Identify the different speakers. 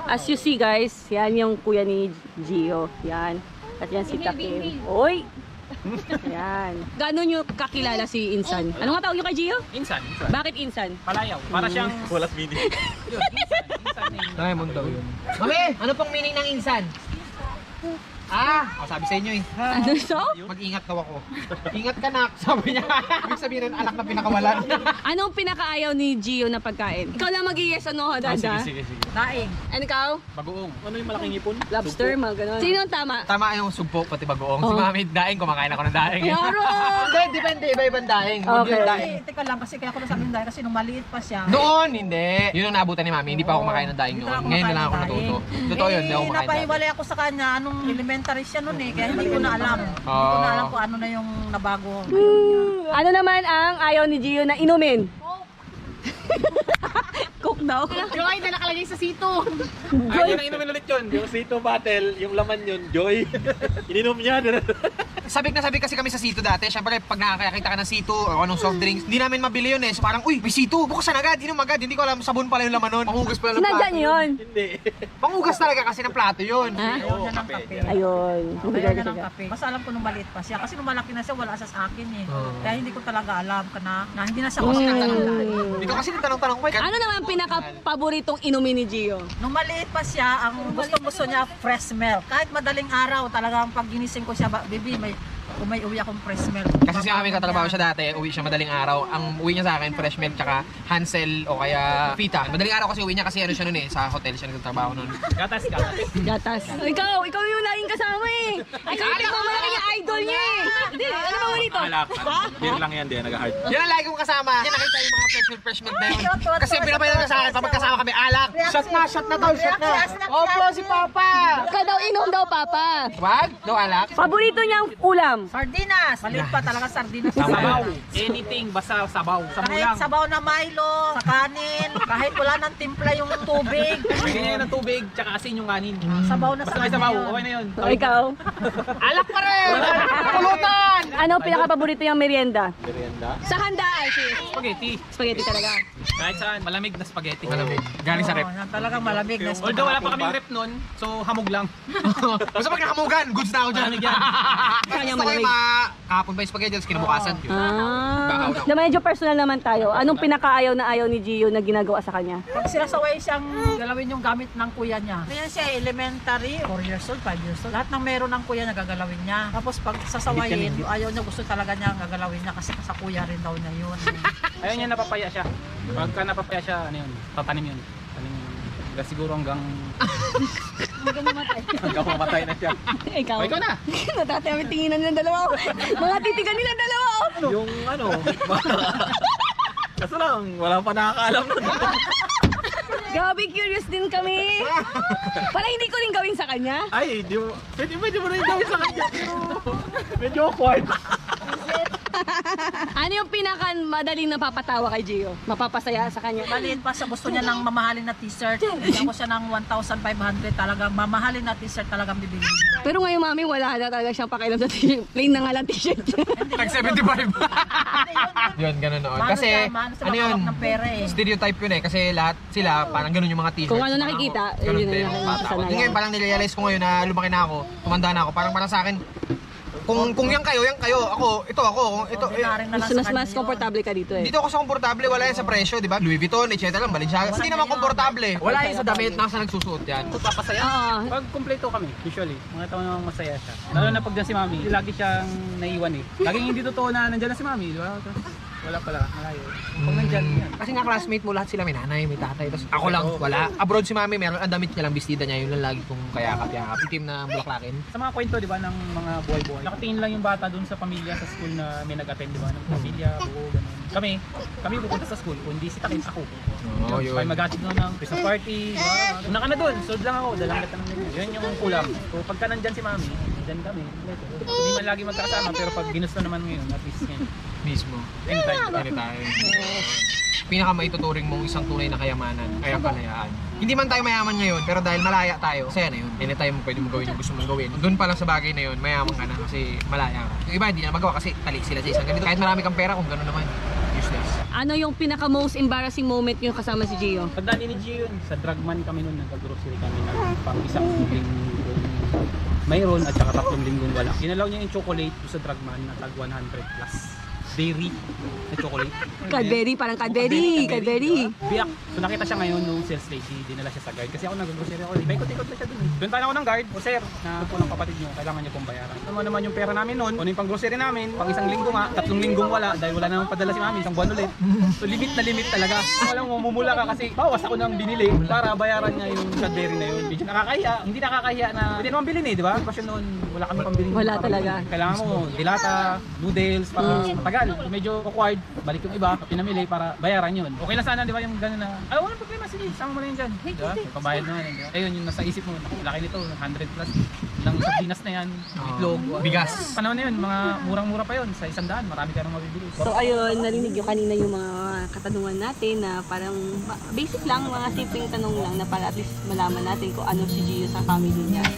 Speaker 1: As you see guys, yan yung kuya ni Gio. Yan. At yan si Takim. Oy! Yan. Gano'n nyo kakilala si Insan? Ano nga tawag nyo kay Gio?
Speaker 2: Insan.
Speaker 1: Bakit Insan?
Speaker 2: Palayaw. Para siyang... Walas meaning. Yun, Insan.
Speaker 3: Diamond daw yun.
Speaker 4: Mami, ano pong meaning ng insan? Sabi sa inyo eh.
Speaker 1: Ano so?
Speaker 4: Mag-ingat daw ako. Ingat ka nak, sabi niya. Ibig sabihin ng anak na pinakawalan.
Speaker 1: Anong pinakaayaw ni Gio na pagkain? Ikaw lang mag-i-yes o no, Dada?
Speaker 2: Sige.
Speaker 4: Daing.
Speaker 1: Ano ikaw?
Speaker 2: Bagoong. Ano yung malaking ipon?
Speaker 1: Lobster, mga ganun. Sino ang tama?
Speaker 4: Tama yung sugpo, pati bagoong. Si Mami, daing, kumakain ako ng daing.
Speaker 1: Yaro!
Speaker 4: Hindi, depende. Iba-ibang daing. Huwag
Speaker 1: Okay.
Speaker 4: yung daing.
Speaker 5: Teka lang, kasi kaya ako nasabi ng daing kasi nung maliit pa siya.
Speaker 4: Noon, hindi. Yun ang naabutan ni Mami. Hindi pa ako kumakain ng daing
Speaker 5: Hindi
Speaker 4: noon.
Speaker 5: pa ako
Speaker 4: Ngayon na lang ako
Speaker 5: kumakain ng
Speaker 4: natuto. Totoo yun, hindi ako kumakain ng daing.
Speaker 5: Napahiwalay ako sa kanya, anong elementary siya noon eh, kaya hindi ko na alam. Hindi ko na alam kung ano na yung nabago.
Speaker 1: Ano naman ang ayaw ni Gio na inumin? Coke daw.
Speaker 5: Joy na nakalagay sa sito.
Speaker 2: Ay, yun ang inumin ulit yun. Yung Sito Battle, yung laman yun, Joy. Ininom niya.
Speaker 4: Sabik na sabik kasi kami sa Sito dati. Siyempre, pag nakakita ka ng Sito o anong soft drinks, hindi namin mabili yun eh. So parang, uy, may Sito. Bukasan agad, inom agad. Hindi ko alam, sabon pala yung laman nun. Panghugas pala ng
Speaker 1: Sinadya
Speaker 4: plato.
Speaker 1: niyo yun?
Speaker 2: Hindi.
Speaker 4: Panghugas talaga kasi ng plato yun.
Speaker 1: Ha?
Speaker 5: Ayaw niya ng kape.
Speaker 1: Ayun.
Speaker 5: Ayaw niya ng kape. Mas alam ko nung maliit pa siya. Kasi nung malaki na siya, wala siya sa akin eh. Kaya hindi ko talaga alam ka na hindi na siya kasi
Speaker 4: Hindi ko kasi tanong-tanong ko.
Speaker 1: Ano naman ang pinaka-paboritong inumin ni Gio?
Speaker 5: Nung maliit pa siya, ang gusto niya fresh milk. Kahit madaling araw, talagang pag ginising ko siya, baby, may uwi akong fresh milk.
Speaker 4: Kasi si Mami katrabaho siya dati, uwi siya madaling araw. Ang uwi niya sa akin, fresh milk, tsaka Hansel o kaya Pita. Madaling araw kasi uwi niya kasi ano siya nun eh, sa hotel siya nagtatrabaho nun.
Speaker 2: Gatas.
Speaker 1: Gatas. Ikaw yung laging kasama eh. Ikaw yung pinagmamalaki yung idol niya eh. Hindi, ano ba dito?
Speaker 2: Alak. Beer lang yan, di nag-heart.
Speaker 4: Yan ang lagi kong kasama. Yan nakita yung mga fresh milk na yun. Kasi pinapayag na sa akin, pag magkasama kami, alak. Shot na tol, shot na. Opo, si Papa.
Speaker 1: Ikaw daw inom daw, Papa.
Speaker 4: Wag, no alak.
Speaker 1: Paborito niyang ulam.
Speaker 5: Sardinas! Maliit pa talaga sardinas.
Speaker 2: Sabaw. Anything, basta sabaw. Sabaw
Speaker 5: Kahit
Speaker 2: lang.
Speaker 5: sabaw na Milo, sa kanin, kahit wala nang timpla yung tubig.
Speaker 2: Bigyan niya ng tubig, tsaka asin yung kanin.
Speaker 5: Sabaw na
Speaker 2: Basta
Speaker 5: sa
Speaker 2: may sabaw, okay na yun.
Speaker 1: O ikaw?
Speaker 4: Alak pa rin! Pulutan!
Speaker 1: Ano pinaka-paborito niyang merienda?
Speaker 2: Merienda.
Speaker 1: Sa handaan, sis.
Speaker 2: Spaghetti.
Speaker 1: Spaghetti talaga.
Speaker 2: Kahit saan, malamig na spaghetti.
Speaker 4: Malamig. Galing sa rep.
Speaker 5: Oo, talagang malamig na
Speaker 2: Although wala pa kaming rep nun, so hamog lang.
Speaker 4: Basta pag nakamugan, goods na ako dyan.
Speaker 2: Malamig yan.
Speaker 1: Kanya
Speaker 4: Gusto ko yung
Speaker 1: malamig.
Speaker 4: kahapon pa yung spaghetti, tapos kinabukasan. Yun.
Speaker 1: Ah. Na medyo personal naman tayo. Anong pinakaayaw na ayaw ni Gio na ginagawa sa kanya?
Speaker 5: Pag sinasaway siyang galawin yung gamit ng kuya niya. Kaya siya elementary, 4 years old, 5 years old. Lahat ng meron ng kuya niya gagalawin niya. Tapos pag sasawayin, ayaw niya, gusto talaga niya gagalawin niya kasi sa kuya rin daw niya yun.
Speaker 2: Ayaw niya napapaya siya. Pagka napapaya siya, ano yun, tatanim yun. Tanim yun. Hanggang siguro hanggang mamatay na siya.
Speaker 1: Ikaw?
Speaker 2: O, ikaw na!
Speaker 1: Natatami tinginan ng dalawa. Mga titigan nila dalawa.
Speaker 2: Yung ano, kaso lang, wala pa nakakaalam nun.
Speaker 1: Grabe, curious din kami. Para hindi ko rin gawin sa kanya.
Speaker 2: Ay, pwede mo rin gawin sa kanya. Pero medyo awkward.
Speaker 1: Ano yung pinaka-madaling napapatawa kay Gio? Mapapasaya sa kanya?
Speaker 5: Maliit pa siya, gusto niya ng mamahalin na t-shirt. Bigyan ko siya ng 1,500 talagang mamahalin na t-shirt talagang bibili.
Speaker 1: Pero ngayon, mami, wala na talaga siyang pakialam sa t-shirt. Plain na nga lang t-shirt.
Speaker 4: Tag 75. Yun, ganun noon. Kasi, ano yun,
Speaker 5: ng pera eh.
Speaker 4: stereotype yun eh. Kasi lahat sila, parang ganun yung mga t-shirts.
Speaker 1: Kung ano nakikita,
Speaker 4: Ganun
Speaker 1: yun
Speaker 4: din.
Speaker 1: na
Speaker 4: Bata ako.
Speaker 1: nakasanayan.
Speaker 4: Ngayon, parang nirealize ko ngayon na lumaki na ako, tumanda na ako. Parang sa akin, kung yan kayo, ako, ito.
Speaker 5: Ordinary na lang
Speaker 1: Mas,
Speaker 5: sa
Speaker 1: mas,
Speaker 5: kanya
Speaker 1: mas
Speaker 5: yun.
Speaker 1: komportable ka dito eh.
Speaker 4: Dito ako sa komportable, wala yan sa presyo, di ba? Louis Vuitton, etc. lang, Balenciaga. Hindi naman komportable. Wala yan sa damit na sa nagsusuot yan.
Speaker 2: Papasaya.
Speaker 1: Oo.
Speaker 2: Pag kumpleto kami, usually, mga tao namang masaya siya. Lalo na pag dyan si Mami, lagi siyang naiwan eh. Laging hindi totoo na nandyan na si Mami, di ba? Wala pala, malayo. Kung nandyan, yan.
Speaker 4: Kasi nga classmate mo lahat sila, may nanay, may tatay. Tapos ako lang, wala. Abroad si Mami, meron ang damit niya lang, bestida niya. Yun lang lagi kong kayakap-yakap. Yung team na bulaklakin.
Speaker 2: Sa mga kwento, di ba, ng mga buhay-buhay. Nakatingin lang yung bata dun sa pamilya sa school na may nag-attend, di ba? Ng pamilya, buo, ganun. Kami pupunta sa school, kung hindi si Takin, ako.
Speaker 4: Oo, yun.
Speaker 2: Kaya mag-atid nun ng Christmas party, di ba? Una ka na dun, sold lang ako, dalang kita ng ganyan. Yun yung kulang. So pagka nandyan si Mami, nandyan kami. Hindi man lagi magkakasama, pero pag ginusto naman ngayon, at least ngayon.
Speaker 4: Mismo.
Speaker 2: Anytime.
Speaker 4: Anytime. Pinakamaituturing mong isang tunay na kayamanan ay ang kalayaan. Hindi man tayo mayaman ngayon, pero dahil malaya tayo, saya na yun. Anytime mo pwede mo gawin yung gusto mong gawin. Doon pa lang sa bagay na yun, mayaman ka na kasi malaya ka. Yung iba hindi na magawa kasi talik sila sa isang ganito. Kahit marami kang pera, kung gano'n naman, useless.
Speaker 1: Ano yung pinaka most embarrassing moment nyo kasama si Gio?
Speaker 2: Pagdaan ni Gio yun, sa Dragman kami noon, nag-grocery kami ng pang isang linggong mayroon at saka 3 linggong wala. Ginalaw niya yung chocolate doon sa Dragman na tag 100 plus. Dairy na chocolate.
Speaker 1: Cadbury, parang Cadbury.
Speaker 2: Diba? Biyak. So nakita siya ngayon nung sales lady, dinala siya sa guard. Kasi ako nag-grocery ako. Paikot-ikot na siya dun. Doon pa ako ng guard. O sir, na po ng kapatid nyo, kailangan niyo pong bayaran. Ano naman yung pera namin noon, ano yung pang grocery namin, pang isang linggo nga, 3 linggong wala dahil wala namang padala si mami, isang buwan ulit. So limit na limit talaga. Alam mo, mumula ka kasi bawas ako ng binili para bayaran niya yung Cadbury na yun. Medyo nakakahiya. Hindi nakakahiya na hindi naman bilhin eh, di ba? Kasi noon, wala kami pang bilhin.
Speaker 1: Wala talaga.
Speaker 2: Kailangan mo dilata, noodles, para matagal. Medyo awkward, balik yung iba, pinamili para bayaran yun. Okay lang sana, di ba, yung gano'n na, ay, walang problema, sige, sama mo na yun dyan. Di ba? May pambayad naman, di ba? Ayun, yung nasa isip mo, laki nito, 100 plus. Lang sardinas na yan, itlog.
Speaker 4: Bigas.
Speaker 2: Panahon na yun, mga murang-mura pa yun, sa 100, marami ka nang mabibili.
Speaker 1: So ayun, narinig nyo kanina yung mga katanungan natin na parang basic lang, mga simpleng tanong lang na para at least malaman natin kung ano si Gio sa family niya.